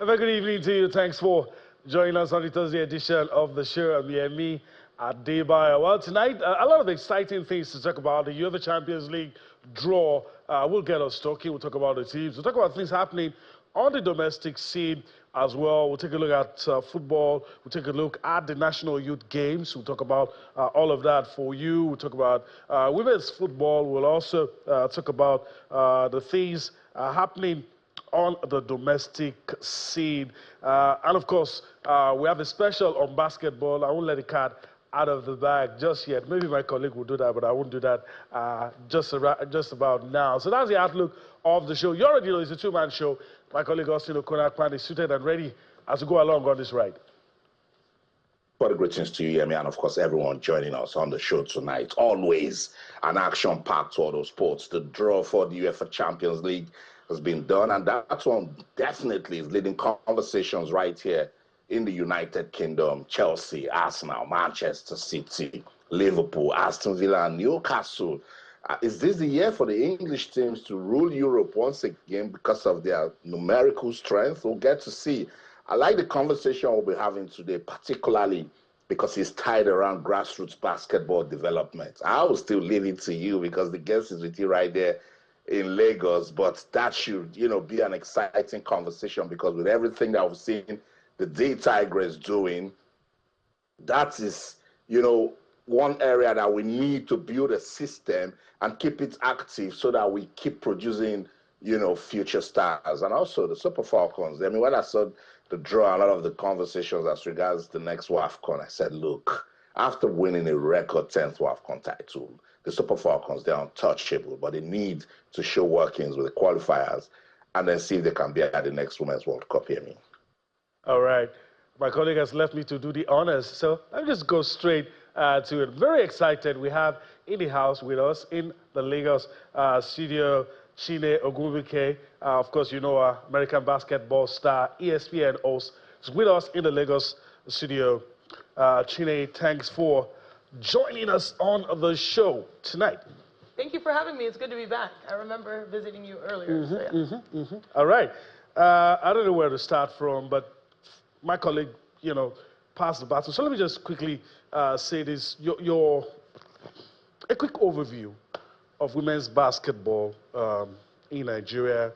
very good evening to you. Thanks for joining us on the Thursday edition of the show. I'm me at Debaya. Well, tonight, a lot of exciting things to talk about. The UEFA Champions League draw will get us talking. We'll talk about the teams. We'll talk about things happening on the domestic scene as well. We'll take a look at football. We'll take a look at the National Youth Games. We'll talk about all of that for you. We'll talk about women's football. We'll also talk about the things happening on the domestic scene. And of course, we have a special on basketball. I won't let the cat out of the bag just yet. Maybe my colleague will do that, but I won't do that just about now. So that's the outlook of the show. You already know it's a two-man show. My colleague Austin Okonakpan is suited and ready as we go along on this ride. What a greetings to you, Yemi, and of course everyone joining us on the show tonight. Always an action-packed auto sports. The draw for the UEFA Champions League has been done, and that one definitely is leading conversations right here in the United Kingdom. Chelsea, Arsenal, Manchester City, Liverpool, Aston Villa, and Newcastle. Is this the year for the English teams to rule Europe once again because of their numerical strength? We'll get to see. I like the conversation we'll be having today, particularly because it's tied around grassroots basketball development. I will still leave it to you because the guest is with you right there in Lagos, but that should, be an exciting conversation because with everything that we've seen the D Tigers doing, that is, one area that we need to build a system and keep it active so that we keep producing, future stars. And also the Super Falcons. I mean, when I saw the draw, a lot of the conversations as regards the next WAFCON, I said, look, after winning a record 10th WAFCON title, the Super Falcons, they're untouchable, but they need to show workings with the qualifiers and then see if they can be at the next Women's World Cup. Hear me? All right. My colleague has left me to do the honors, so I'll just go straight to it. Very excited. We have in the house with us in the Lagos studio, Chiney Ogwumike. Of course, American basketball star, ESPN host, is with us in the Lagos studio. Chiney, thanks for joining us on the show tonight. Thank you for having me. It's good to be back. I remember visiting you earlier. All right. I don't know where to start from, but my colleague, passed the baton. So let me just quickly say this. A quick overview of women's basketball in Nigeria.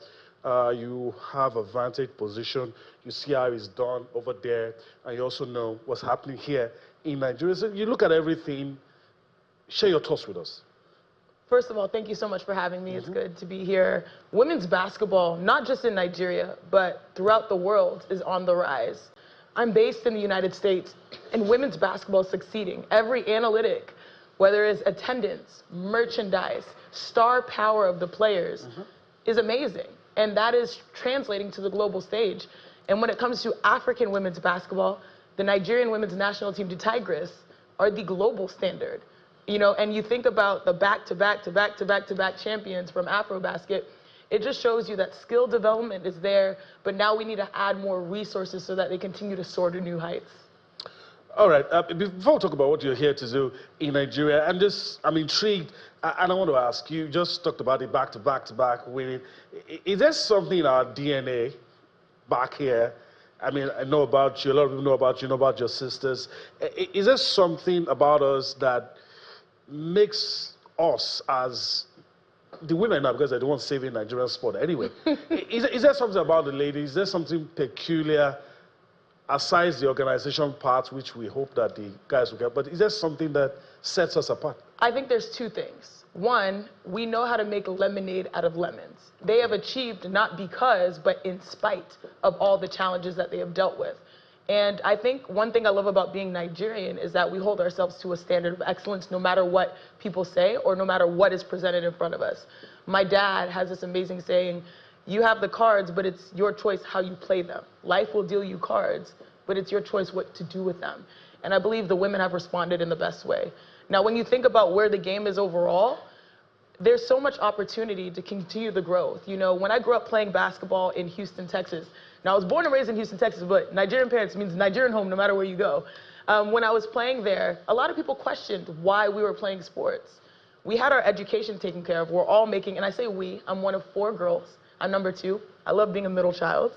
You have a vantage position. You see how it's done over there, and you also know what's happening here in Nigeria. So you look at everything. Share your thoughts with us. First of all, thank you so much for having me. It's good to be here. Women's basketball, not just in Nigeria, but throughout the world, is on the rise. I'm based in the United States, and women's basketball is succeeding. Every analytic, whether it's attendance, merchandise, star power of the players, is amazing. And that is translating to the global stage. And when it comes to African women's basketball, the Nigerian women's national team, the Tigers, are the global standard. And you think about the back-to-back champions from AfroBasket, it just shows you that skill development is there, but now we need to add more resources so that they continue to soar to new heights. All right, before we talk about what you're here to do in Nigeria, I'm intrigued, and I want to ask, you just talked about the back-to-back winning. Is there something in our DNA back here? I mean, I know about you, a lot of people know about you, know about your sisters. Is there something about us that makes us as the women now, because I don't want to save in Nigerian sport anyway. Is there something about the ladies? Is there something peculiar aside the organization part, which we hope that the guys will get, but is there something that sets us apart? I think there's two things. One, we know how to make lemonade out of lemons. They have achieved not because, but in spite of all the challenges that they have dealt with. And I think one thing I love about being Nigerian is that we hold ourselves to a standard of excellence no matter what people say or no matter what is presented in front of us. My dad has this amazing saying, you have the cards, but it's your choice how you play them. Life will deal you cards, but it's your choice what to do with them. And I believe the women have responded in the best way. Now, when you think about where the game is overall, there's so much opportunity to continue the growth. When I grew up playing basketball in Houston, Texas, now I was born and raised in Houston, Texas, but Nigerian parents means Nigerian home no matter where you go. When I was playing there, a lot of people questioned why we were playing sports. We had our education taken care of. We're all making, and I say we, I'm one of 4 girls. I'm number 2. I love being a middle child.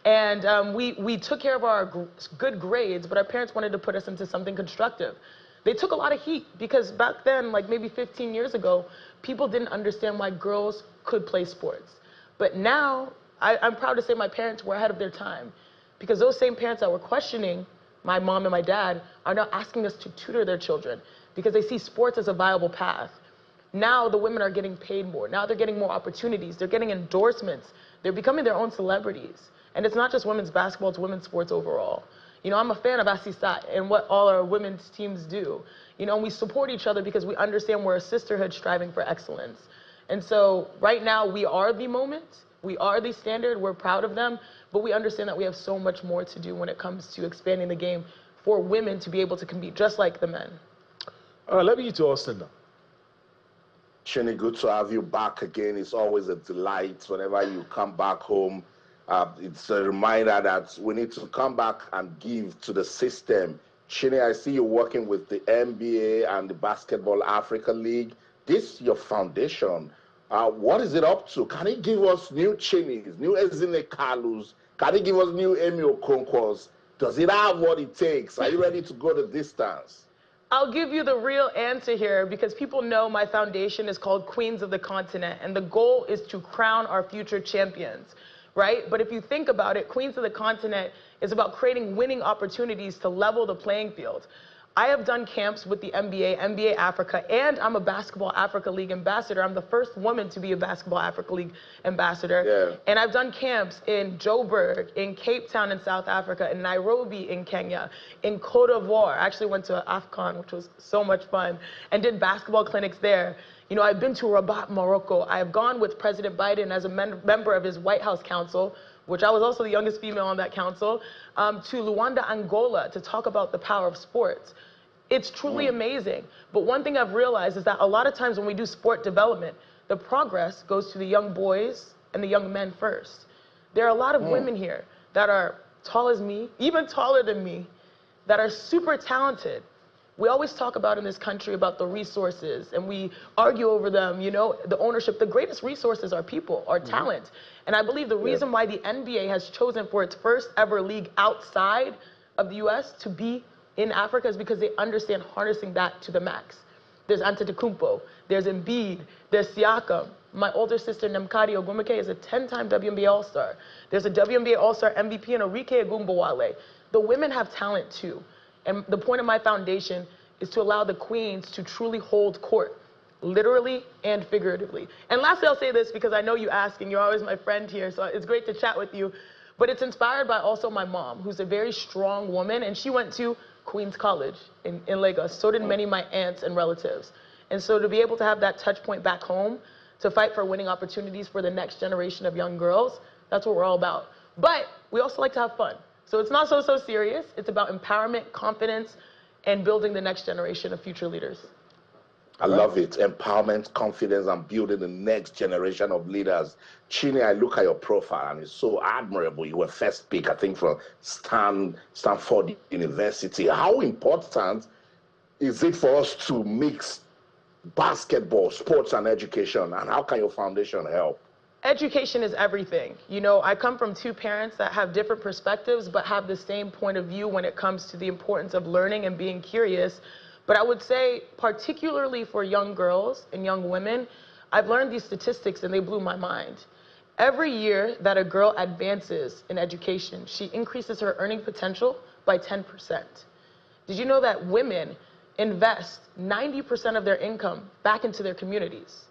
And we took care of our good grades, but our parents wanted to put us into something constructive. They took a lot of heat because back then, like maybe 15 years ago, people didn't understand why girls could play sports. But now, I'm proud to say my parents were ahead of their time, because those same parents that were questioning my mom and my dad are now asking us to tutor their children because they see sports as a viable path. Now the women are getting paid more. Now they're getting more opportunities. They're getting endorsements. They're becoming their own celebrities. And it's not just women's basketball, it's women's sports overall. You know, I'm a fan of Asisa and what all our women's teams do. You know, and we support each other because we understand we're a sisterhood striving for excellence. And so right now we are the moment. We are the standard. We're proud of them. But we understand that we have so much more to do when it comes to expanding the game for women to be able to compete just like the men. All right, let me get to Austin now. Chiney, good to have you back again. It's always a delight whenever you come back home. It's a reminder that we need to come back and give to the system. Chiney, I see you working with the NBA and the Basketball Africa League. This is your foundation. What is it up to? Can you give us new Chineys, new Ezine Kalus? Can you give us new Emi Okonkwas? Does it have what it takes? Are you ready to go the distance? I'll give you the real answer here because people know my foundation is called Queens of the Continent, and the goal is to crown our future champions, right? But if you think about it, Queens of the Continent is about creating winning opportunities to level the playing field. I have done camps with the NBA, NBA Africa, and I'm a Basketball Africa League ambassador. I'm the first woman to be a Basketball Africa League ambassador. Yeah. And I've done camps in Joburg, in Cape Town in South Africa, in Nairobi in Kenya, in Cote d'Ivoire. I actually went to WAFCON, which was so much fun, and did basketball clinics there. You know, I've been to Rabat, Morocco. I've gone with President Biden as a member of his White House Council, which I was also the youngest female on that council, to Luanda, Angola, to talk about the power of sports. It's truly amazing. But one thing I've realized is that a lot of times when we do sport development, the progress goes to the young boys and the young men first. There are a lot of women here that are tall as me, even taller than me, that are super talented. We always talk about in this country about the resources, and we argue over them, you know, the ownership. The greatest resources are people, are talent. And I believe the reason why the NBA has chosen for its first ever league outside of the US to be in Africa is because they understand harnessing that to the max. There's Antetokounmpo, there's Embiid, there's Siakam. My older sister, Chiney Ogwumike, is a 10-time WNBA All-Star. There's a WNBA All-Star MVP in Enrique Agumbawale. The women have talent too. And the point of my foundation is to allow the queens to truly hold court, literally and figuratively. And lastly, I'll say this because I know you ask and you're always my friend here, so it's great to chat with you. But it's inspired by also my mom, who's a very strong woman, and she went to Queens College in Lagos. So did many of my aunts and relatives. And so to be able to have that touch point back home, to fight for winning opportunities for the next generation of young girls, that's what we're all about. But we also like to have fun. So it's not so serious. It's about empowerment, confidence, and building the next generation of future leaders. I love it. Empowerment, confidence, and building the next generation of leaders. Chiney, I look at your profile and it's so admirable. You were first pick, I think, from Stanford University. How important is it for us to mix basketball, sports, and education? And how can your foundation help? Education is everything. You know, I come from two parents that have different perspectives, but have the same point of view when it comes to the importance of learning and being curious. But I would say, particularly for young girls and young women, I've learned these statistics and they blew my mind. Every year that a girl advances in education, she increases her earning potential by 10%. Did you know that women invest 90% of their income back into their communities?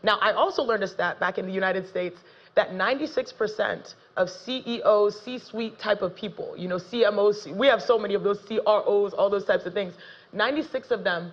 Now, I also learned a stat back in the United States that 96% of CEOs, C-suite type of people, you know, CMOs, we have so many of those, CROs, all those types of things. 96 of them,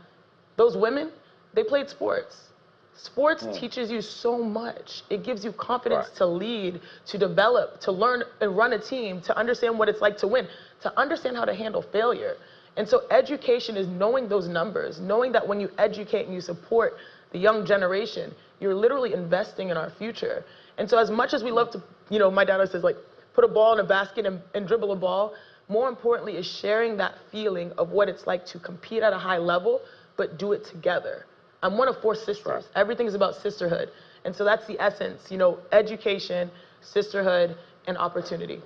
those women, they played sports. Sports teaches you so much. It gives you confidence to lead, to develop, to learn and run a team, to understand what it's like to win, to understand how to handle failure. And so education is knowing those numbers, knowing that when you educate and you support the young generation, you're literally investing in our future. And so as much as we love to, you know, my dad always says, like, put a ball in a basket and dribble a ball, more importantly is sharing that feeling of what it's like to compete at a high level, but do it together. I'm one of 4 sisters. Everything is about sisterhood. And so that's the essence, you know, education, sisterhood, and opportunity.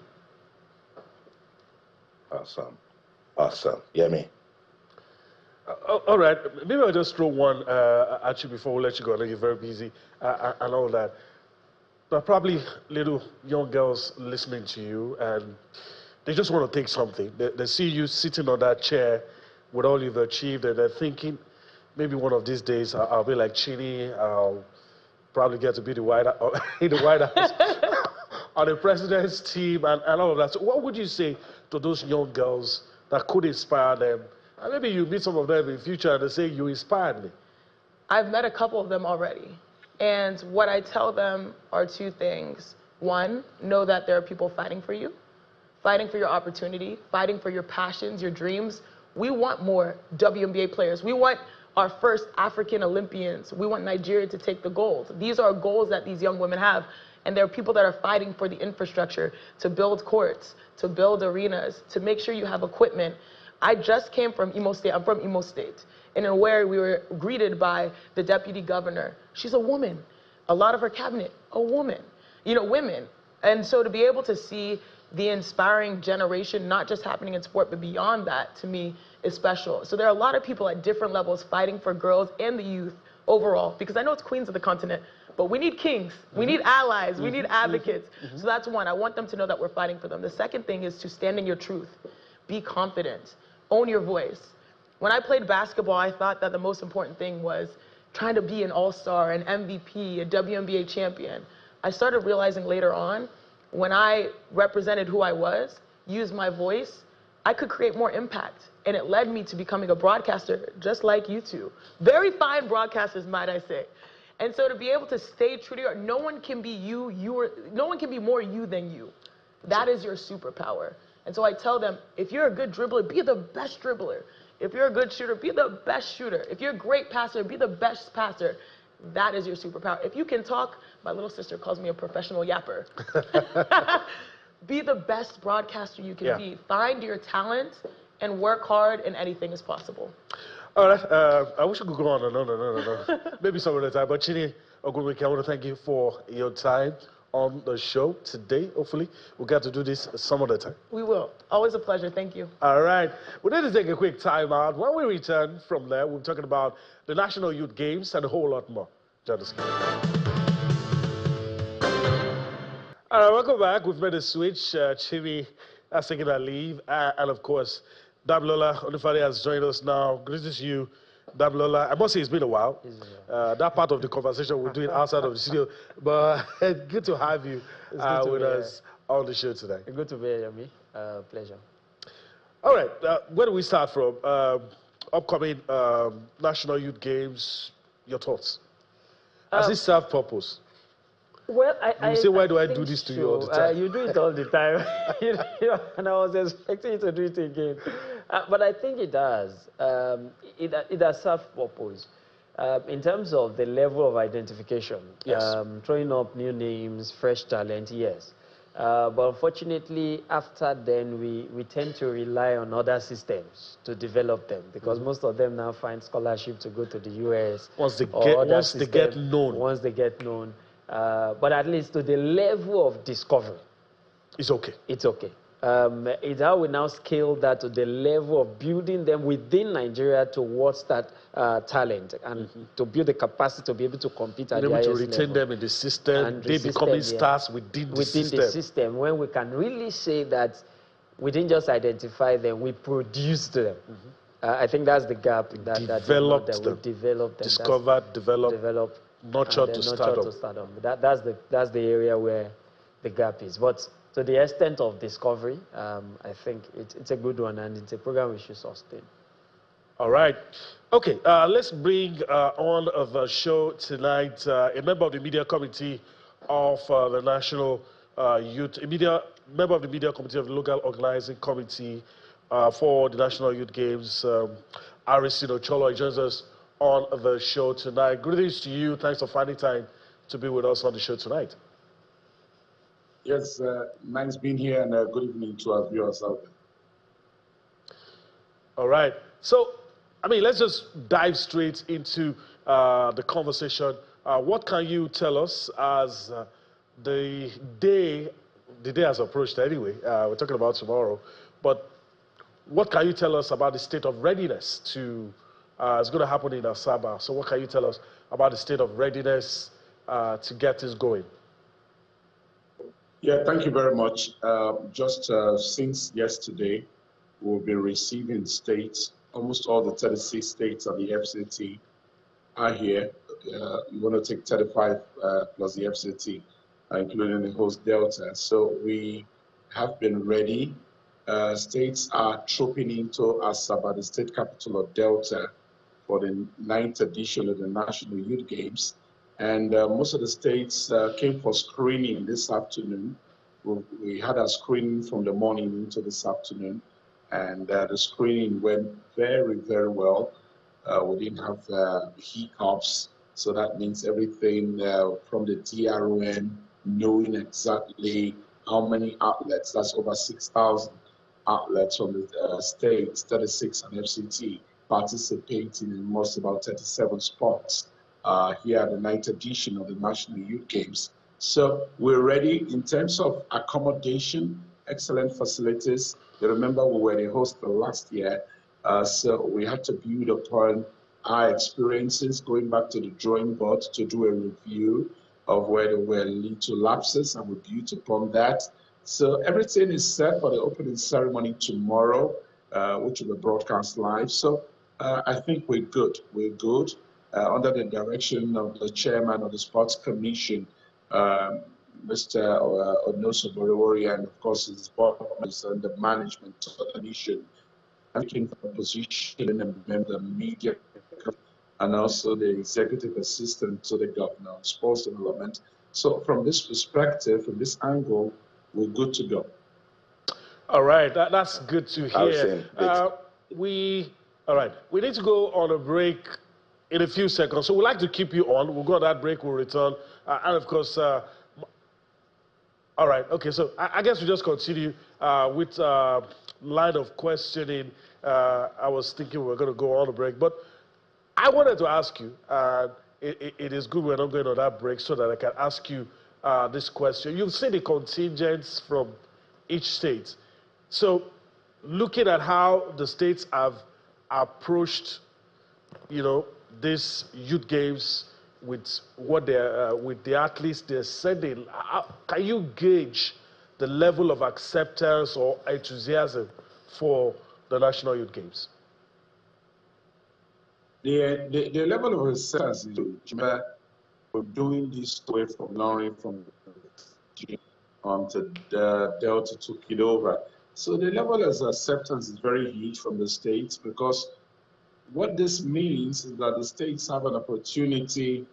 Awesome. Awesome. Yeah, me. All right, maybe I'll just throw one at you before we let you go. I know you're very busy and all that. There are probably little young girls listening to you, and they just want to take something. They see you sitting on that chair with all you've achieved, and they're thinking, maybe one of these days I'll be like Chiney. I'll probably get to be in the White House on the president's team and all of that. So what would you say to those young girls that could inspire them? And maybe you meet some of them in the future and they say, you inspired me. I've met a couple of them already. And what I tell them are two things. One, know that there are people fighting for you, fighting for your opportunity, fighting for your passions, your dreams. We want more WNBA players. We want our first African Olympians. We want Nigeria to take the gold. These are goals that these young women have. And there are people that are fighting for the infrastructure, to build courts, to build arenas, to make sure you have equipment. I just came from Imo State. I'm from Imo State. And in where we were greeted by the deputy governor. She's a woman. A lot of her cabinet, a woman. You know, women. And so to be able to see the inspiring generation, not just happening in sport, but beyond that, to me, is special. So there are a lot of people at different levels fighting for girls and the youth overall, because I know it's queens of the continent, but we need kings, we need allies, we need advocates. So that's one. I want them to know that we're fighting for them. The second thing is to stand in your truth. Be confident. Own your voice. When I played basketball, I thought that the most important thing was trying to be an all-star, an MVP, a WNBA champion. I started realizing later on, when I represented who I was, used my voice, I could create more impact. And it led me to becoming a broadcaster, just like you two. Very fine broadcasters, might I say. And so to be able to stay true to your, no one can be you, no one can be more you than you. That is your superpower. And so I tell them, if you're a good dribbler, be the best dribbler. If you're a good shooter, be the best shooter. If you're a great passer, be the best passer. That is your superpower. If you can talk, my little sister calls me a professional yapper. Be the best broadcaster you can be. Find your talent and work hard, and anything is possible. All right, I wish I could go on and on and on and on. Maybe some other time, but Chiney Ogwumike, I want to thank you for your time on the show today. Hopefully, we'll get to do this some other time. We will. Always a pleasure. Thank you. All right. We need to take a quick time out. When we return from there, we'll be talking about the National Youth Games and a whole lot more. Join us. All right, welcome back. We've made a switch. Chiney has taken a leave. And of course, Damilola Onifade has joined us now. Greetings to you, Damilola. I must say it's been a while. That part of the conversation we're doing outside of the studio. But good to have you with us on the show today. Good to be here, Yemi. Pleasure. All right. Where do we start from? Upcoming National Youth Games, your thoughts? Has it served purpose? Well, you say, why do I do this to you all the time? You do it all the time. And I was expecting you to do it again. But I think it does. It has served purpose. In terms of the level of identification, throwing up new names, fresh talent, yes. But unfortunately, after then, we tend to rely on other systems to develop them, because most of them now find scholarship to go to the US. Once they get known. Once they get known. But at least to the level of discovery. It's okay. It's okay. It's how we now scale that to the level of building them within Nigeria towards that talent, and to build the capacity to be able to compete at the highest level. To retain them in the system, and they becoming stars within the system. Within the system, when we can really say that we didn't just identify them, we produced them. I think that's the gap. Developed them. We developed them. Discovered, developed, nurtured to stardom. That's the area where the gap is. But to the extent of discovery, I think it's a good one, and it's a program we should sustain. All right. Okay, let's bring on the show tonight a member of the media committee of the National Youth, member of the media committee of the local organizing committee for the National Youth Games, Aristide Ocholo. He joins us on the show tonight. Greetings to you. Thanks for finding time to be with us on the show tonight. Yes, nice being here, and good evening to our viewers out there. All right. So, I mean, let's just dive straight into the conversation. What can you tell us as the day has approached anyway? We're talking about tomorrow. But what can you tell us about the state of readiness to, it's going to happen in Asaba, so what can you tell us about the state of readiness to get this going? Yeah, thank you very much. Just since yesterday, we'll be receiving states, almost all the 36 states of the FCT are here. You want to take 35 plus the FCT, including the host Delta. So we have been ready. States are trooping into Asaba, the state capital of Delta, for the 9th edition of the National Youth Games. And most of the states came for screening this afternoon. We had a screening from the morning into this afternoon, and the screening went very, very well. We didn't have hiccups, so that means everything from the DRON, knowing exactly how many outlets, that's over 6,000 outlets from the states, 36 and FCT, participating in most about 37 spots here at the 9th edition of the National Youth Games. So we're ready in terms of accommodation, excellent facilities. You remember we were the host last year, so we had to build upon our experiences, going back to the drawing board to do a review of where there were little lapses, and we built upon that. So everything is set for the opening ceremony tomorrow, which will be broadcast live. So I think we're good. We're good under the direction of the chairman of the Sports Commission, Mr. Onoso Borewori, and of course his board members and the management of the commission, taking the position and the media, and also the executive assistant to the governor on sports development. So from this perspective, from this angle, we're good to go. All right, that's good to hear. All right, we need to go on a break in a few seconds, so we'd like to keep you on. We'll go on that break, we'll return, and of course, all right, okay, so I guess we just continue with line of questioning. I was thinking we were going to go on a break, but I wanted to ask you, it is good we're not going on that break so that I can ask you this question. You've seen the contingents from each state. So looking at how the states have approached, you know, these youth games with what they're, with the athletes they're sending, can you gauge the level of acceptance or enthusiasm for the National Youth Games? The level of acceptance is huge. We're doing this away from learning from the Delta took it over. So the level of acceptance is very huge from the states, because what this means is that the states have an opportunity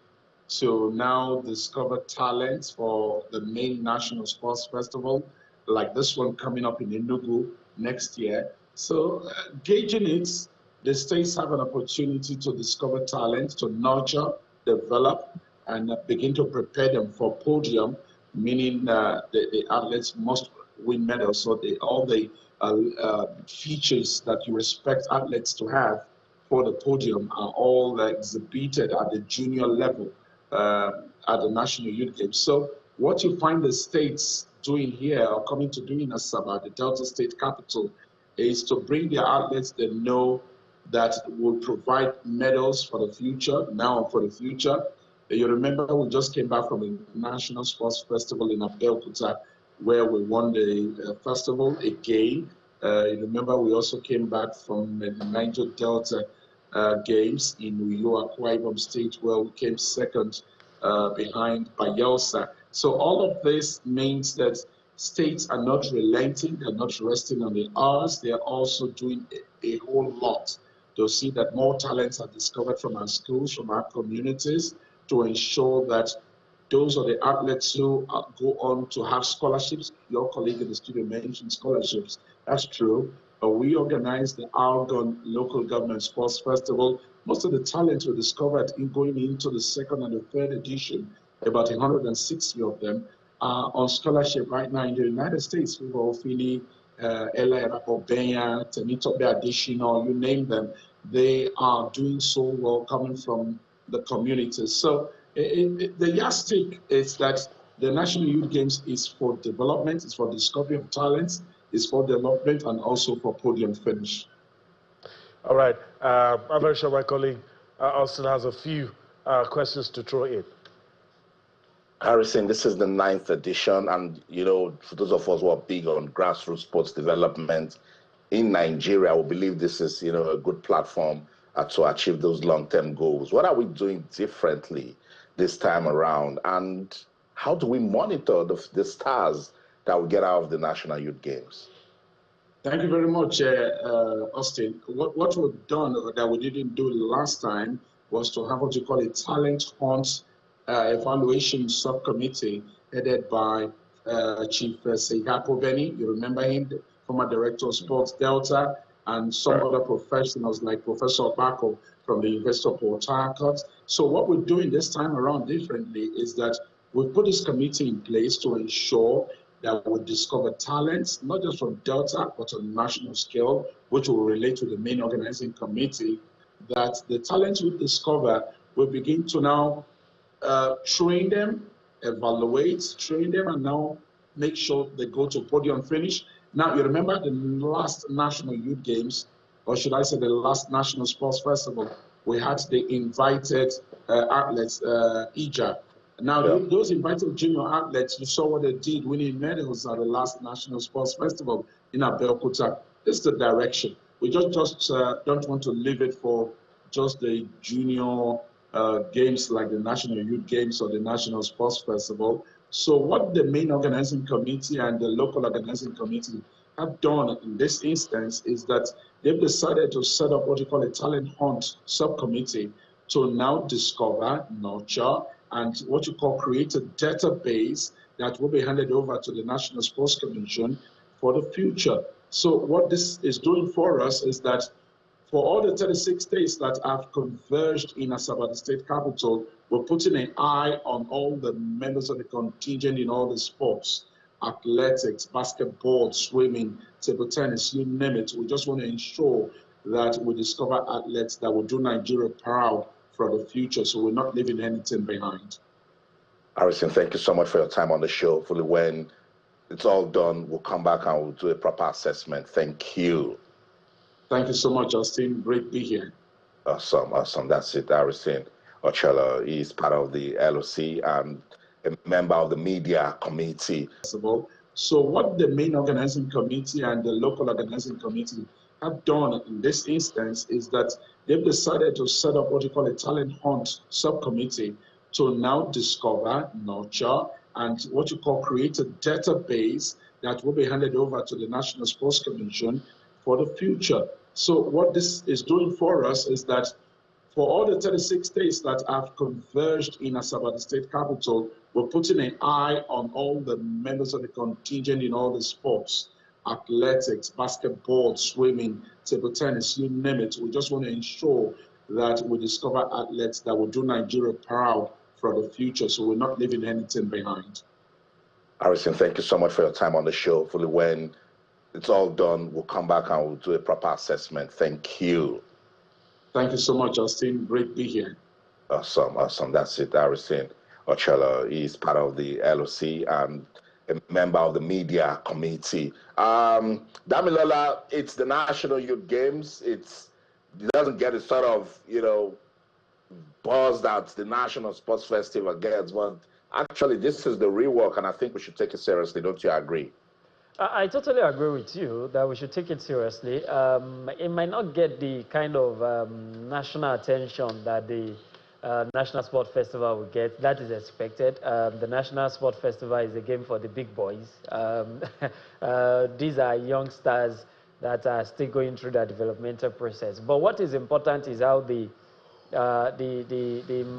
to now discover talents for the main national sports festival, like this one coming up in Enugu next year. So gauging it, the states have an opportunity to discover talent, to nurture, develop, and begin to prepare them for podium, meaning the athletes must win medals. So all the features that you expect athletes to have for the podium are all exhibited at the junior level at the National Youth Games. So what you find the states doing here, or coming to do in Asaba, the Delta State capital, is to bring their athletes they know that will provide medals for the future, now and for the future. You remember we just came back from a National Sports Festival in Abeokuta, where we won the festival again. You remember we also came back from the Niger Delta Games in Uyo, Akwa Ibom State, where we came second behind Bayelsa. So all of this means that states are not relenting, they're not resting on the hours, they're also doing a whole lot to see that more talents are discovered from our schools, from our communities, to ensure that those are the athletes who go on to have scholarships. Your colleague in the studio mentioned scholarships. That's true. But we organized the Argon Local Government Sports Festival. Most of the talents were discovered in going into the second and the third edition. About 160 of them are on scholarship right now in the United States. Fili, Ella Obenya, Temitope Additional, you name them. They are doing so well coming from the communities. So the yardstick is that the National Youth Games is for development, it's for discovery of talents, is for development and also for podium finish. All right. I'm very sure my colleague Austin has a few questions to throw in. Harrison, this is the 9th edition, and for those of us who are big on grassroots sports development in Nigeria, we believe this is, a good platform to achieve those long-term goals. What are we doing differently this time around, and how do we monitor the stars that we get out of the National Youth Games? Thank you very much, Austin. What we've done that we didn't do last time was to have what you call a talent hunt evaluation subcommittee headed by Chief Seigapo Beni. You remember him, the former director of Sports Delta, and some other professionals like Professor Bako from the University of Port Harcourt. So what we're doing this time around differently is that we've put this committee in place to ensure that we discover talents, not just from Delta, but on a national scale, which will relate to the main organizing committee, that the talents we discover will begin to now train them, evaluate, train them, and now make sure they go to podium finish. Now, you remember the last National Youth Games, or should I say the last National Sports Festival, we had the invited athletes, IJA. Now, those invited junior athletes, you saw what they did winning medals at the last National Sports Festival in Abeokuta. This is the direction. We just don't want to leave it for just the junior games like the National Youth Games or the National Sports Festival. So what the main organizing committee and the local organizing committee have done in this instance is that they've decided to set up what you call a talent hunt subcommittee to now discover, nurture, and what you call create a database that will be handed over to the National Sports Commission for the future. So what this is doing for us is that for all the 36 states that have converged in Asaba, the state capital, we're putting an eye on all the members of the contingent in all the sports, athletics, basketball, swimming, table tennis, you name it. We just want to ensure that we discover athletes that will do Nigeria proud for the future, so we're not leaving anything behind. Harrison, thank you so much for your time on the show. Fully, when it's all done, we'll come back and we'll do a proper assessment. Thank you. Thank you so much, Justin. Great to be here. Awesome, awesome. That's it. Harrison Ochello is part of the LOC and a member of the media committee. So what the main organizing committee and the local organizing committee have done in this instance is that they've decided to set up what you call a talent hunt subcommittee to now discover, nurture, and what you call create a database that will be handed over to the National Sports Commission for the future. So what this is doing for us is that for all the 36 states that have converged in Asaba, the state capital, we're putting an eye on all the members of the contingent in all the sports, athletics, basketball, swimming, table tennis, you name it. We just want to ensure that we discover athletes that will do Nigeria proud for the future, so we're not leaving anything behind. Harrison, thank you so much for your time on the show. Fully, when it's all done, we'll come back and we'll do a proper assessment. Thank you. Thank you so much, Justin. Great to be here. Awesome, awesome. That's it. Harrison Ochello is part of the LOC and a member of the media committee. Damilola, it's the National Youth Games. It doesn't get a sort of, buzz that the National Sports Festival gets, but actually this is the real work, and I think we should take it seriously. Don't you agree? I totally agree with you that we should take it seriously. It might not get the kind of national attention that the National Sport Festival will get. That is expected. The National Sport Festival is a game for the big boys. These are youngsters that are still going through the developmental process. But what is important is how the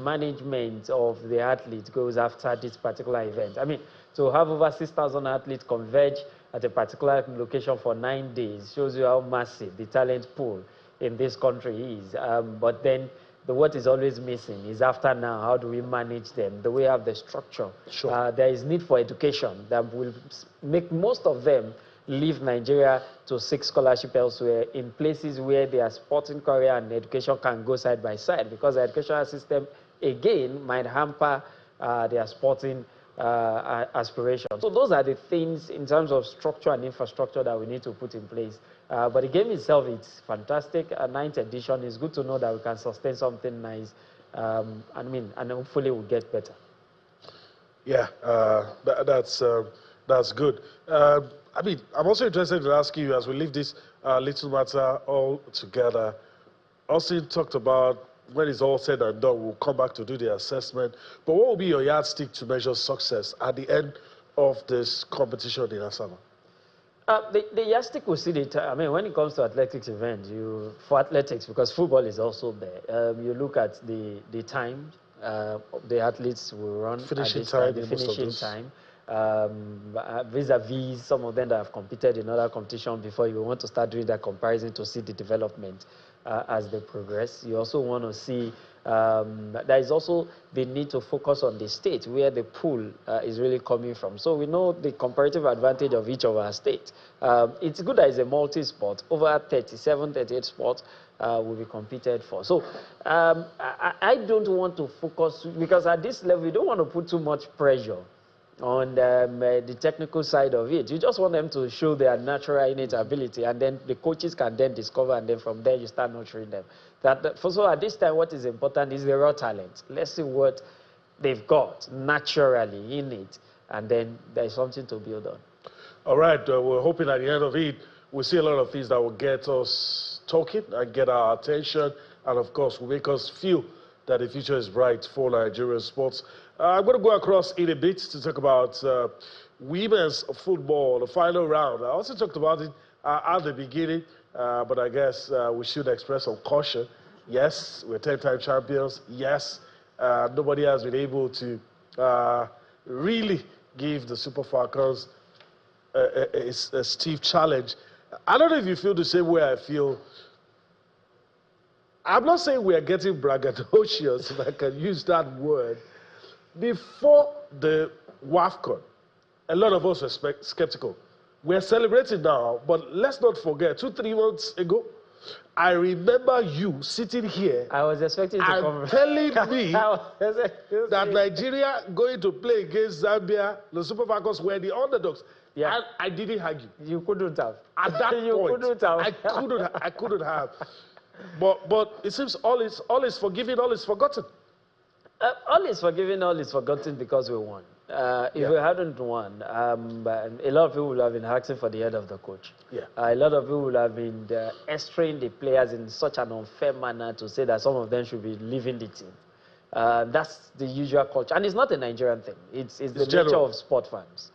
management of the athletes goes after this particular event. I mean, to have over 6,000 athletes converge at a particular location for 9 days shows you how massive the talent pool in this country is. But then what is always missing is after now, how do we manage them? Do we have the structure? Sure. There is need for education that will make most of them leave Nigeria to seek scholarship elsewhere in places where their sporting career and education can go side by side, because the educational system, again, might hamper their sporting aspirations. So those are the things in terms of structure and infrastructure that we need to put in place. But the game itself, it's fantastic. A 9th edition is good to know that we can sustain something nice. And hopefully we'll get better. Yeah, that's good. I'm also interested in asking you, as we leave this little matter all together, Austin talked about when it's all said and done, we'll come back to do the assessment. But what will be your yardstick to measure success at the end of this competition in Asaba? The yardstick will see the time. I mean, when it comes to athletics events, for athletics, because football is also there, you look at the time the athletes will run, finishing time, the finishing time. Vis-a-vis some of them that have competed in other competitions before, you want to start doing that comparison to see the development as they progress. You also want to see there is also the need to focus on the state where the pool is really coming from. So we know the comparative advantage of each of our states. It's good that it's a multi-sport. Over 37, 38 sports will be competed for. So I don't want to focus, because at this level, you don't want to put too much pressure on the technical side of it. You just want them to show their natural innate ability, and then the coaches can then discover, and then from there you start nurturing them. So at this time, what is important is the raw talent. Let's see what they've got naturally in it, and then there's something to build on. All right, we're hoping at the end of it, we'll see a lot of things that will get us talking and get our attention, and of course, will make us feel that the future is bright for Nigerian sports. I'm going to go across in a bit to talk about women's football, the final round. I also talked about it at the beginning, but I guess we should express some caution. Yes, we're 10-time champions. Yes, nobody has been able to really give the Super Falcons a stiff challenge. I don't know if you feel the same way I feel. I'm not saying we are getting braggadocious, if I can use that word. Before the WAFCON, a lot of us were skeptical. We're celebrating now, but let's not forget, 2-3 months ago, I remember you sitting here. I was expecting to come. Telling me that Nigeria going to play against Zambia, the Super Falcons were the underdogs. Yeah. And I didn't argue. You couldn't have. At that point, I couldn't have. But it seems all is forgiven, all is forgotten. All is forgiven, all is forgotten because we won. If we hadn't won, a lot of people would have been asking for the head of the coach. Yeah. A lot of people would have been extracting the players in such an unfair manner to say that some of them should be leaving the team. That's the usual culture. And it's not a Nigerian thing. It's the nature of sport fans.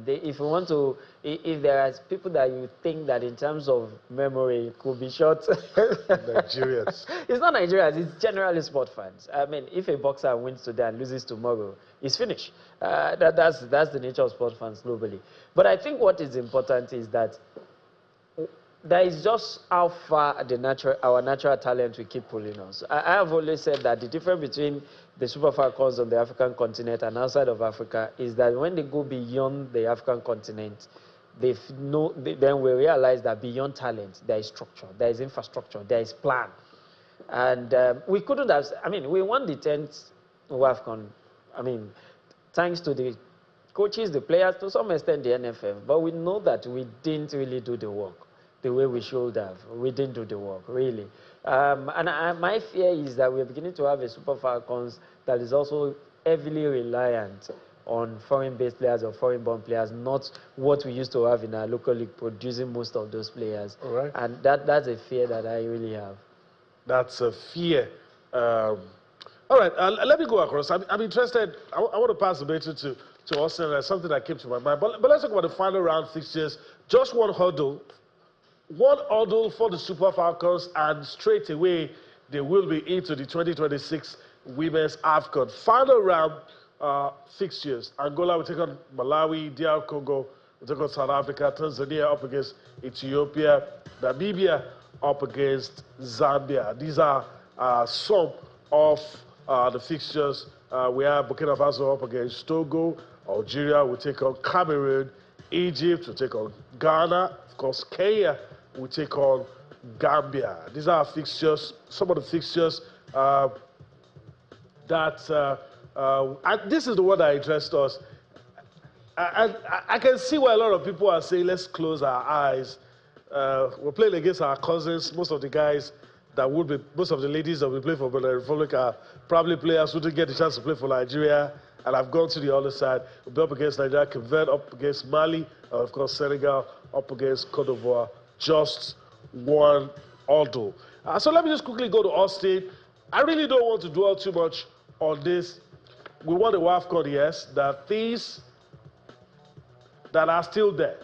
If you want to, if there are people that you think that in terms of memory could be short, Nigerians. It's not Nigerians, it's generally sport fans. I mean, if a boxer wins today and loses tomorrow, it's finished. That's the nature of sport fans globally. But I think what is important is that there is just how far our natural talent will keep pulling us. I have always said that the difference between the Super Falcons on the African continent and outside of Africa is that when they go beyond the African continent, then we realize that beyond talent, there is structure, there is infrastructure, there is plan. And we couldn't have, we won the 10th WAFCON, thanks to the coaches, the players, to some extent the NFF, but we know that we didn't really do the work the way we should have. We didn't do the work, really. My fear is that we're beginning to have a Super Falcons that is also heavily reliant on foreign-based players or foreign-born players, not what we used to have in our local league, producing most of those players. All right. And that's a fear that I really have. That's a fear. All right, let me go across. I'm interested. I want to pass the baton to Austin. There's something that came to my mind. But let's talk about the final round fixtures. Just one hurdle. One hurdle for the Super Falcons, and straight away they will be into the 2026 Women's AFCON. Final round fixtures. Angola will take on Malawi, DR Congo will take on South Africa, Tanzania up against Ethiopia, Namibia up against Zambia. These are some of the fixtures. We have Burkina Faso up against Togo, Algeria will take on Cameroon, Egypt will take on Ghana, of course Kenya will take on Gambia. These are fixtures, some of the fixtures that And this is the one that interests us. I can see why a lot of people are saying, let's close our eyes. We're playing against our cousins. Most of the guys that would be, most of the ladies that we play for Benin Republic are probably players who didn't get the chance to play for Nigeria and have gone to the other side. We'll be up against Nigeria, Cape Verde up against Mali, and of course Senegal up against Cote d'Ivoire. Just one although. So let me just quickly go to Austin. I really don't want to dwell too much on this. We won the WAFCON, yes. There are things that are still there.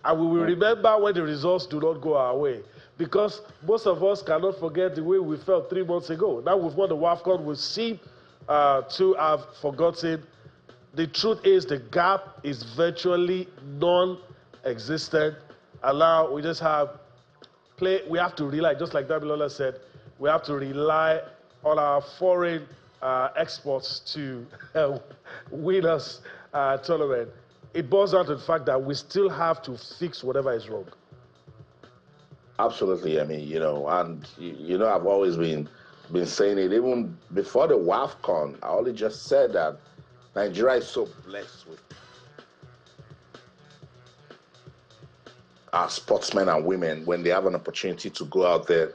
And we will remember when the results do not go our way. Because most of us cannot forget the way we felt 3 months ago. Now we've won the WAFCON, we seem to have forgotten. The truth is the gap is virtually non-existent. And now we just have we have to rely, just like Damilola said, we have to rely on our foreign exports to win us tournament. It boils down to the fact that we still have to fix whatever is wrong. Absolutely. I mean, and I've always been saying it. Even before the WAFCON, I only just said that Nigeria is so blessed with our sportsmen and women. When they have an opportunity to go out there,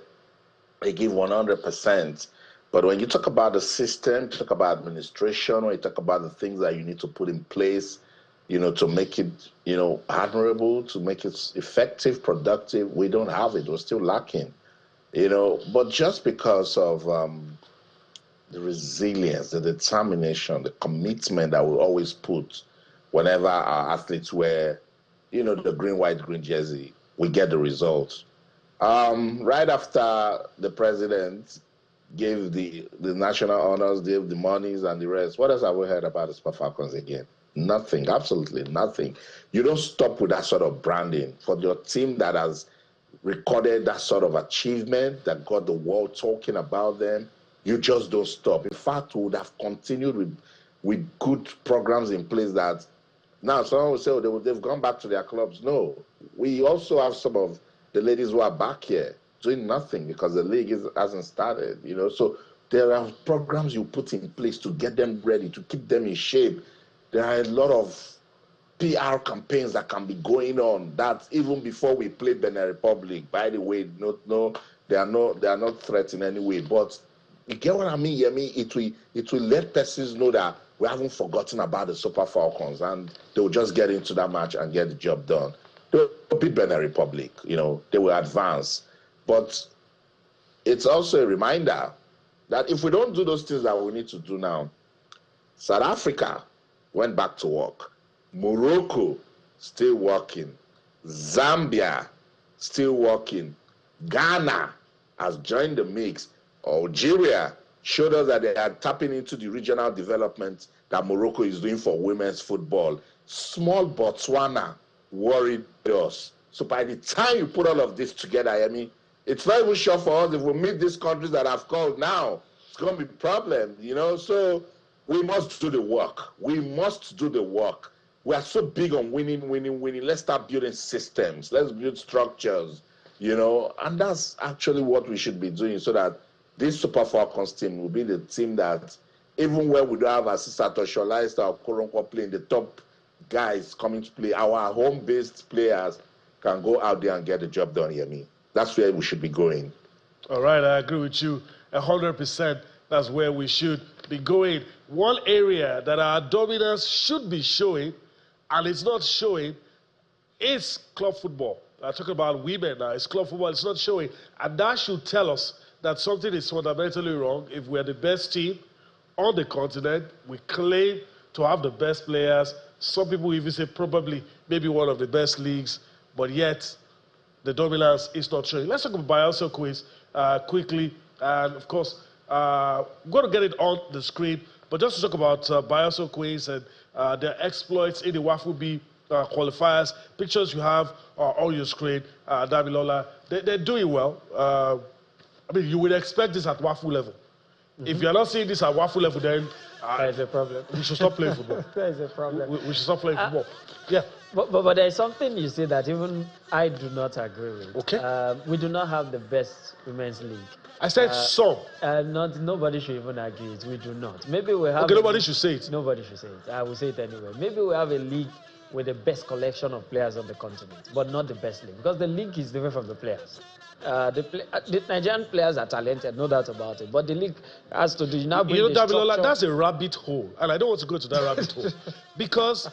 they give 100%. But when you talk about the system, talk about administration, when you talk about the things that you need to put in place, to make it, admirable, to make it effective, productive, we don't have it. We're still lacking, But just because of the resilience, the determination, the commitment that we always put whenever our athletes wear, the green, white, green jersey, we get the results. Right after the president gave the national honors, gave the monies and the rest, what else have we heard about the Super Falcons again? Nothing, absolutely nothing. You don't stop with that sort of branding. For your team that has recorded that sort of achievement, that got the world talking about them, you just don't stop. In fact, we would have continued with good programs in place that now someone will say, oh, they've gone back to their clubs. No, we also have some of the ladies who are back here doing nothing because the league hasn't started, So there are programs you put in place to get them ready, to keep them in shape. There are a lot of PR campaigns that can be going on that even before we play Benin Republic. By the way, no, they are not threatened in any way. But you get what I mean? It will let persons know that we haven't forgotten about the Super Falcons, and they will just get into that match and get the job done. They'll beat Benin Republic, they will advance. But it's also a reminder that if we don't do those things that we need to do now, South Africa went back to work. Morocco, still working. Zambia, still working. Ghana has joined the mix. Algeria showed us that they are tapping into the regional development that Morocco is doing for women's football. Small Botswana worried us. So by the time you put all of this together, it's not even sure for us if we meet these countries that I've called now. It's going to be a problem, So we must do the work. We must do the work. We are so big on winning. Let's start building systems. Let's build structures, And that's actually what we should be doing so that this Super Falcons team will be the team that, even where we don't have Asisa Toshola or Koronkwo playing, the top guys coming to play, our home-based players can go out there and get the job done, That's where we should be going. All right, I agree with you 100%. That's where we should be going. One area that our dominance should be showing, and it's not showing, is club football. I'm talking about women now. It's club football. It's not showing. And that should tell us that something is fundamentally wrong. If we're the best team on the continent, we claim to have the best players. Some people even say probably maybe one of the best leagues, but yet the dominance is not showing. Let's talk about Bielsa quiz quickly. And of course, I'm going to get it on the screen, but just to talk about Bielsa quiz and their exploits in the WAFU qualifiers. Pictures you have on your screen, Damilola, they're doing well. You would expect this at WAFU level. If you're not seeing this at WAFU level, then That is a problem. we should stop playing football. That is a problem. We should stop playing football. Yeah. But there is something you say that even I do not agree with. Okay. We do not have the best women's league. I said some. Nobody should even argue it. We do not. Maybe we have. Okay, nobody should say it. Nobody should say it. I will say it anyway. Maybe we have a league with the best collection of players on the continent, but not the best league, because the league is different from the players. The Nigerian players are talented, no doubt about it, but the league has to do. Damilola, that's a rabbit hole, and I don't want to go to that rabbit hole because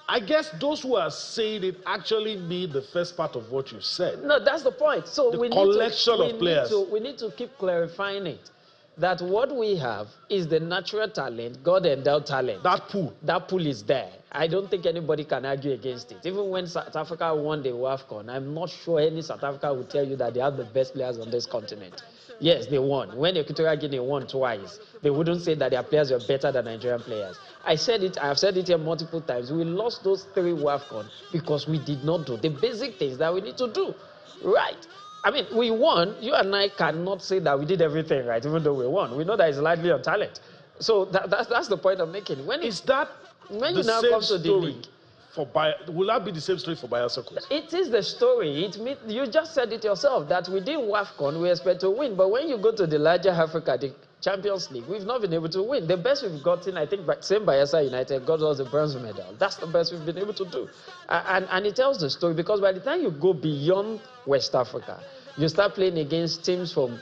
I guess those who are saying it actually mean the first part of what you said. No, that's the point. So the collection of players. We need to keep clarifying it. That what we have is the natural talent, God-endowed talent. That pool is there. I don't think anybody can argue against it. Even when South Africa won the WAFCON, I'm not sure any South Africa will tell you that they have the best players on this continent. Yes, they won. When Equatorial Guinea won twice, they wouldn't say that their players were better than Nigerian players. I have said it here multiple times. We lost those 3 WAFCON because we did not do the basic things that we need to do. Right. I mean, we won. You and I cannot say that we did everything right, even though we won. We know that it's largely on talent. So that's the point I'm making. When you now come to the league, will that be the same story for Bayelsa? It is the story. You just said it yourself that we did WAFCON, we expect to win. But when you go to the larger Africa, the Champions League, we've not been able to win. The best we've gotten, I think, same Bayelsa United got us a bronze medal. That's the best we've been able to do. And it tells the story because by the time you go beyond West Africa, you start playing against teams from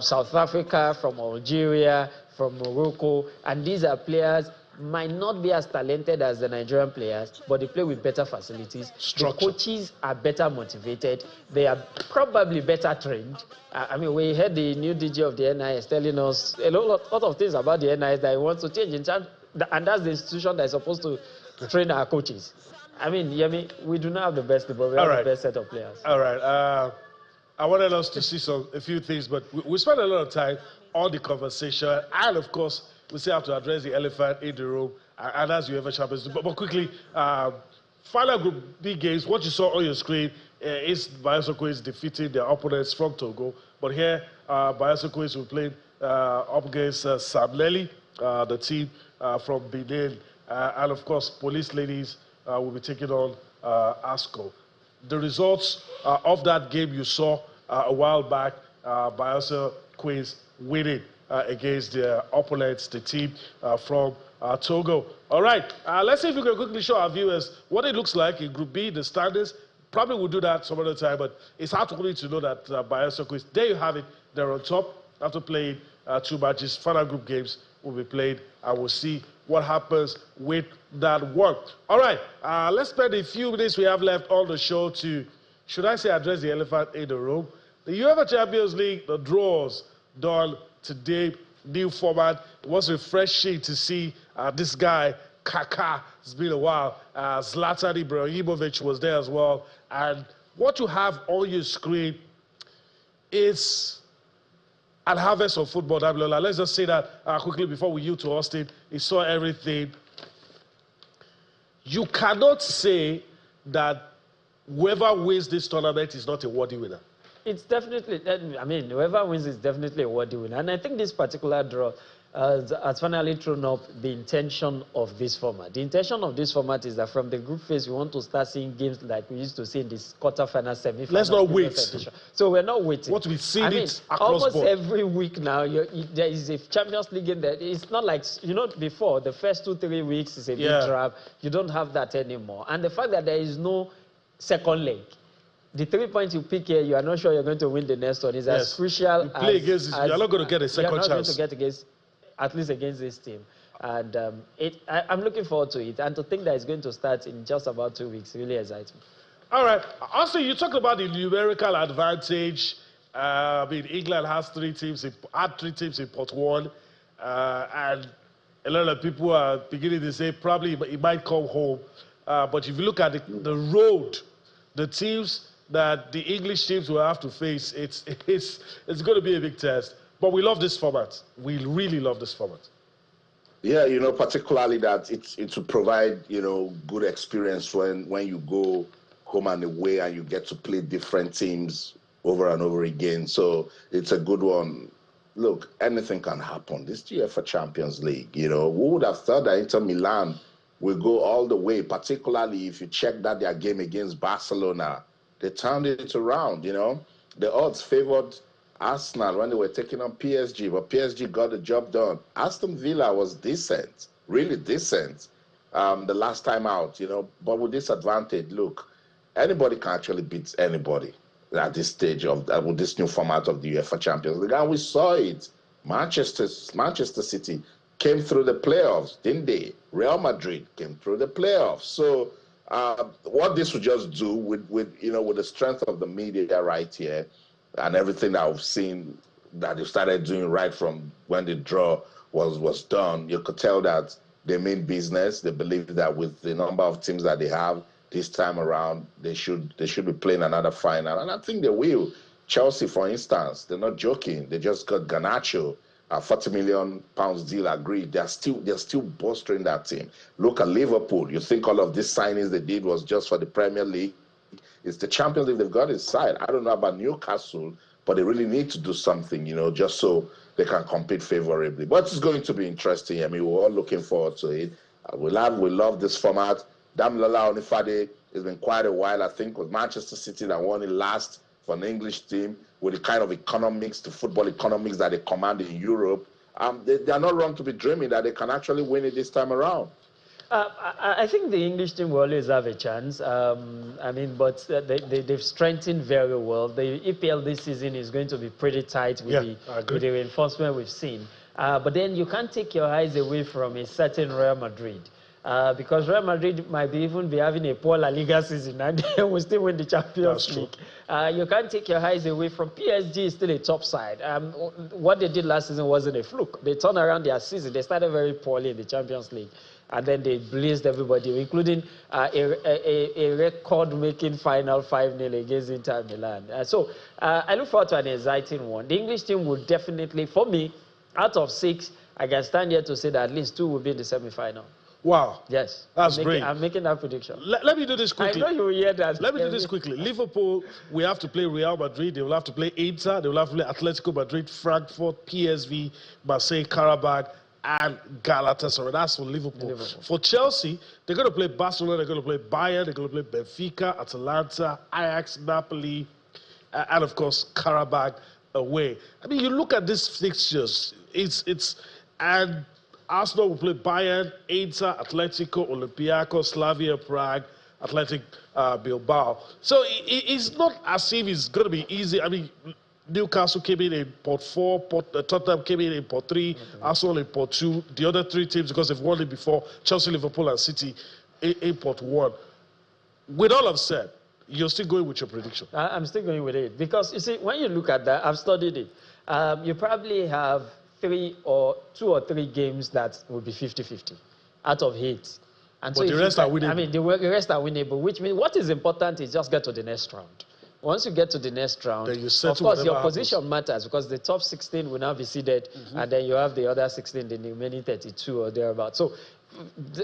South Africa, from Algeria, from Morocco, and these are players might not be as talented as the Nigerian players, but they play with better facilities. Structure. The coaches are better motivated. They are probably better trained. I mean, we heard the new DG of the NIS telling us a lot of things about the NIS that he wants to change in terms, and that's the institution that is supposed to train our coaches. I mean, Yemi, we do not have the best, but we have the best set of players. All right. I wanted us to see a few things, but we spent a lot of time on the conversation, and of course, we still have to address the elephant in the room, and that's UEFA Champions League. But quickly, final Group B games, what you saw on your screen is Bayelsa Queens defeating their opponents from Togo. But here, Bayelsa Queens will play up against Sam Lely, the team from Benin. And of course, Police Ladies will be taking on ASCO. The results of that game you saw a while back, Bayelsa Queens winning against their opponents, the team from Togo. All right, let's see if we can quickly show our viewers what it looks like in Group B, the standings. Probably we'll do that some other time, but it's hard for me to know that Bayelsa Queens, there you have it, they're on top after playing 2 matches. Final group games will be played, and we'll see what happens with that one. All right, let's spend a few minutes we have left on the show to, should I say, address the elephant in the room. The UEFA Champions League, the draws done today, new format. It was refreshing to see this guy, Kaká. It's been a while. Zlatan Ibrahimovic was there as well. And what you have on your screen is an harvest of football. Let's just say that quickly before we yield to Austin. He saw everything. You cannot say that whoever wins this tournament is not a worthy winner. It's definitely, I mean, whoever wins is definitely a worthy winner. And I think this particular draw has finally thrown up the intention of this format. The intention of this format is that from the group phase, we want to start seeing games like we used to see in this quarterfinal, semi-final. Let's not wait. So we're not waiting. What we've seen it across almost board. Every week now, there is a Champions League game. It's not like, before, the first 2-3 weeks is a big draft. You don't have that anymore. And the fact that there is no second leg, the 3 points you pick here, you are not sure you're going to win the next one. Is as crucial you play against you're not going to get a second chance. You're not going to get at least against this team. And I'm looking forward to it. And to think that it's going to start in just about 2 weeks really excites me. All right. Also, you talked about the numerical advantage. I mean, England has 3 teams, had 3 teams in pot 1. And a lot of people are beginning to say probably it might come home. But if you look at the road, the teams that the English teams will have to face, it's going to be a big test. But we love this format. We really love this format. Yeah, particularly that it will provide, good experience when you go home and away and you get to play different teams over and over again. So it's a good one. look, anything can happen. This UEFA Champions League, you know, who would have thought that Inter Milan will go all the way, particularly if you check that their game against Barcelona, they turned it around, you know. The odds favored Arsenal when they were taking on PSG, but PSG got the job done. Aston Villa was decent, really decent, the last time out, you know, but with this advantage, look, anybody can actually beat anybody at this stage of with this new format of the UEFA Champions League, and we saw it. Manchester City came through the playoffs, didn't they? Real Madrid came through the playoffs. So what this would just do with you know, with the strength of the media right here and everything that I've seen that they started doing right from when the draw was done, you could tell that they mean business. They believe that with the number of teams that they have this time around, they should be playing another final, and I think they will. Chelsea, for instance, they're not joking. They just got Garnacho, a £40 million deal agreed. They're still bolstering that team. Look at Liverpool. You think all of these signings they did was just for the Premier League? It's the Champions League they've got inside. I don't know about Newcastle, but they really need to do something, you know, just so they can compete favorably. But it's going to be interesting. I mean, we're all looking forward to it. We love this format. Damilola Onifade, it's been quite a while, I think, with Manchester City that won it last for an English team with the kind of economics, the football economics that they command in Europe. They are not wrong to be dreaming that they can actually win it this time around. I think the English team will always have a chance. I mean, but they've strengthened very well. The EPL this season is going to be pretty tight with, with the reinforcement we've seen. But then you can't take your eyes away from a certain Real Madrid. Because Real Madrid might even be having a poor La Liga season and they will still win the Champions League. You can't take your eyes away from PSG, is still a top side. What they did last season wasn't a fluke. They turned around their season. They started very poorly in the Champions League. And then they blazed everybody, including a record-making final 5-0 against Inter Milan. So I look forward to an exciting one. The English team will definitely, for me, out of 6, I can stand here to say that at least 2 will be in the semi-final. Wow. Yes. That's great. I'm making that prediction. Let me do this quickly. I know you will hear that. Let me do this quickly. Liverpool, we have to play Real Madrid. They will have to play Inter. They will have to play Atletico Madrid, Frankfurt, PSV, Marseille, Karabakh, and Galatasaray. That's for Liverpool. For Chelsea, they're going to play Barcelona. They're going to play Bayern. They're going to play Benfica, Atalanta, Ajax, Napoli, and of course, Karabakh away. I mean, you look at these fixtures. And Arsenal will play Bayern, Inter, Atletico, Olympiacos, Slavia Prague, Athletic Bilbao. So it's not as if it's going to be easy. I mean, Newcastle came in pot 4, Tottenham came in pot 3, Arsenal in pot 2. The other 3 teams, because they've won it before, Chelsea, Liverpool, and City in pot 1. With all I've said, you're still going with your prediction? I'm still going with it. Because, you see, when you look at that, I've studied it. You probably have 2 or 3 games that will be 50-50 out of 8. And but so the rest are winnable. I mean, the rest are winnable, which means what is important is just get to the next round. Once you get to the next round, then you of course, your position happens. Matters because the top 16 will now be seeded, and then you have the other 16, the remaining 32 or thereabouts. So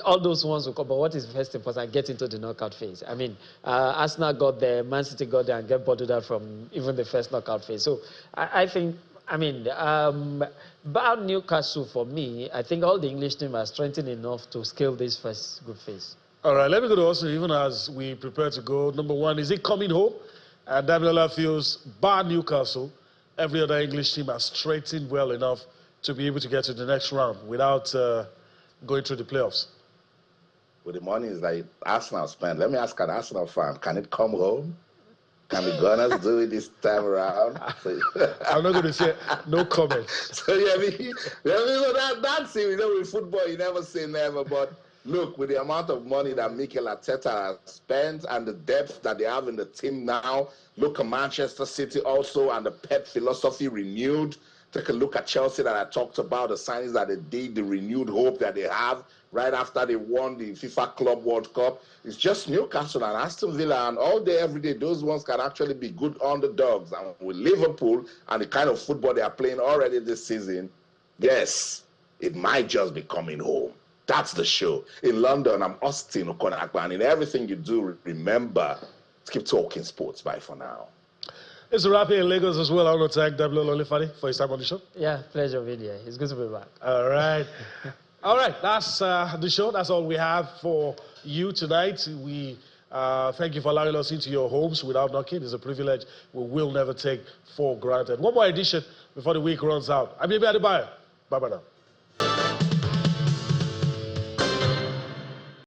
all those ones will come, but what is first important, get into the knockout phase. I mean, Arsenal got there, Man City got there, and get bottled out from even the first knockout phase. So I think, I mean, bar Newcastle for me, I think all the English teams are strengthened enough to scale this first group phase. All right, let me go to also, even as we prepare to go. Number 1, is it coming home? And Damilola feels, bar Newcastle, every other English team has strengthened well enough to be able to get to the next round without going through the playoffs. With the money is like Arsenal spent. Let me ask an Arsenal fan, can it come home? Can the Gunners do it this time around? I'm not going to say no comment. So, that's it. You know, with football, you never say never, but look, with the amount of money that Mikel Arteta has spent and the depth that they have in the team now, look at Manchester City also and the Pep philosophy renewed. Take a look at Chelsea that I talked about, the signings that they did, the renewed hope that they have right after they won the FIFA Club World Cup. It's just Newcastle and Aston Villa, and all day, every day, those ones can actually be good underdogs. And with Liverpool and the kind of football they are playing already this season, yes, it might just be coming home. That's the show. In London, I'm Austin Okonakwa, and in everything you do, remember, keep talking sports. Bye for now. It's a wrap here in Lagos as well. I want to thank Dablo Olifade for his time on the show. Yeah, pleasure being here. It's good to be back. All right. All right, that's the show. That's all we have for you tonight. We thank you for allowing us into your homes without knocking. It's a privilege we will never take for granted. One more edition before the week runs out. I'm Yemi Adebayo. Bye-bye now.